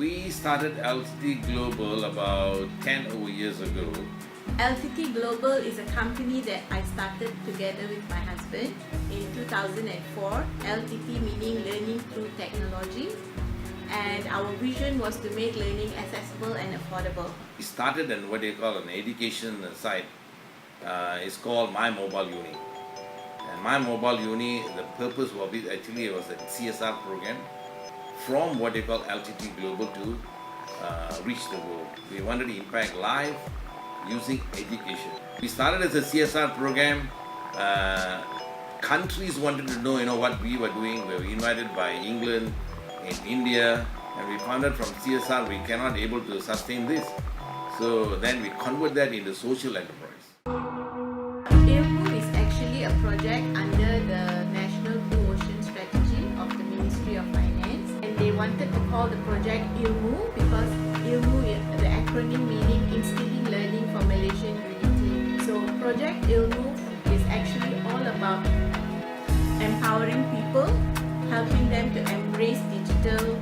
We started LTT Global about 10 over years ago. LTT Global is a company that I started together with my husband in 2004. LTT meaning learning through technology, and our vision was to make learning accessible and affordable. We started in what they call an education site. It's called My Mobile Uni. And My Mobile Uni, the purpose of it actually was a CSR program from what they call LTT Global to reach the world. We wanted to impact life using education. We started as a CSR program. Countries wanted to know, what we were doing. We were invited by England, in India, and we found out from CSR we cannot able to sustain this. So then we convert that into social enterprise. ILMU is actually a project under the National Blue Ocean Strategy of the Ministry of Finance, and they wanted to call the project ILMU because ILMU is the acronym meaning Instilling Learning for Malaysian Unity. So Project ILMU is actually all about empowering people, helping them to embrace digital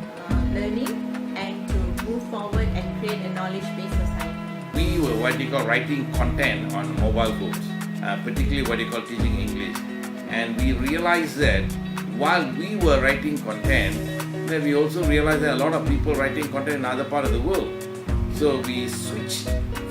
learning and to move forward and create a knowledge-based society. We were what they call writing content on mobile phones, particularly what they call teaching English. And we realized that while we were writing content, then we also realized that a lot of people writing content in other part of the world. So we switched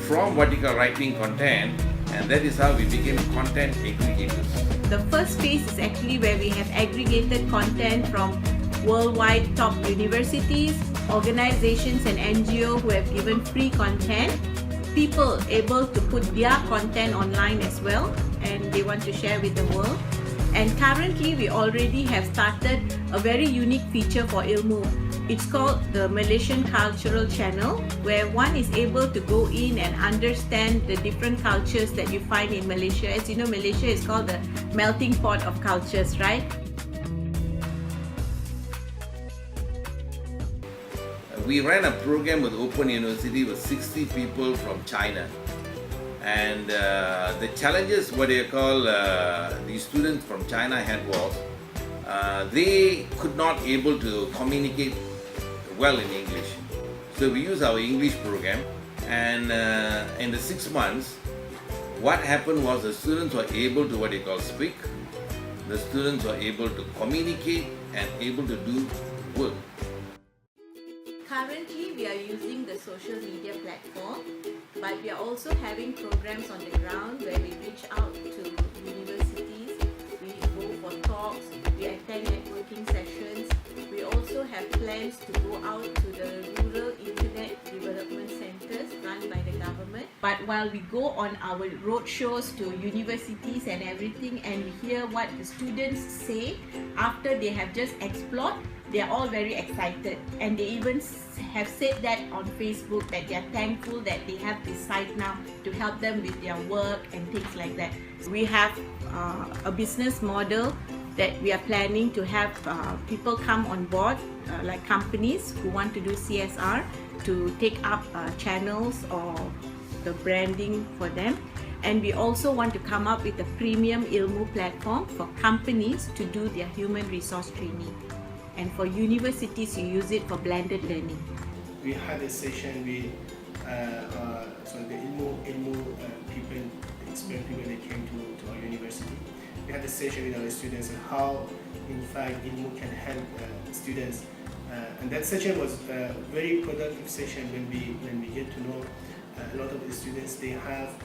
from what they call writing content, and that is how we became content aggregators. The first phase is actually where we have aggregated content from worldwide top universities, organizations and NGO who have given free content, people able to put their content online as well, and they want to share with the world. And currently we already have started a very unique feature for ILMU. It's called the Malaysian Cultural Channel, where one is able to go in and understand the different cultures that you find in Malaysia. As you know, Malaysia is called the melting pot of cultures, right? We ran a program with Open University with 60 people from China. And the challenges, what they call the students from China had was, they could not able to communicate well in English. So we used our English program, and in the 6 months, what happened was the students were able to what they call speak, the students were able to communicate and able to do work. Currently, we are using the social media platform, but we are also having programs on the ground where we reach out to universities, we go for talks, we attend networking sessions. We also have plans to go out to the rural internet development centers run by the government. But while we go on our road shows to universities and everything, and we hear what the students say after they have just explored, they are all very excited, and they even have said that on Facebook that they are thankful that they have this site now to help them with their work and things like that. We have a business model that we are planning to have people come on board, like companies who want to do CSR, to take up channels or the branding for them. And we also want to come up with a premium ILMU platform for companies to do their human resource training. And for universities, you use it for blended learning. We had a session with the ILMU people, the experienced people that came to our university. We had a session with our students on how, in fact, ILMU can help students. And that session was a very productive session when we get to know a lot of the students. They have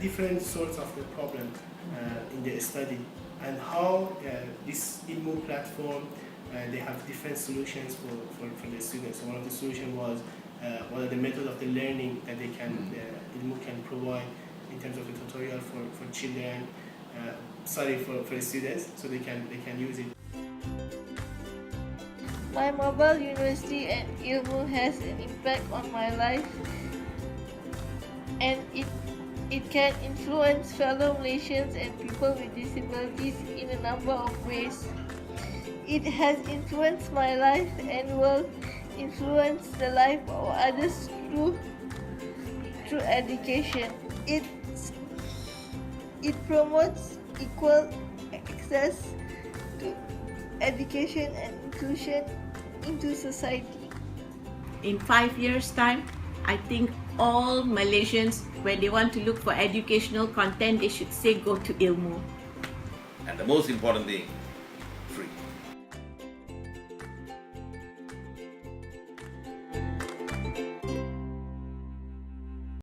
different sorts of the problem in their study, and how this ILMU platform, they have different solutions for the students. So one of the solutions was what are the methods of the learning that they can ILMU can provide in terms of the tutorial for children, for the students, so they can use it. My mobile university and ILMU has an impact on my life, and it can influence fellow Malaysians and people with disabilities in a number of ways. It has influenced my life and will influence the life of others through education. It promotes equal access to education and inclusion into society. in 5 years' time, I think all Malaysians, when they want to look for educational content, they should say go to Ilmu. And the most important thing, free.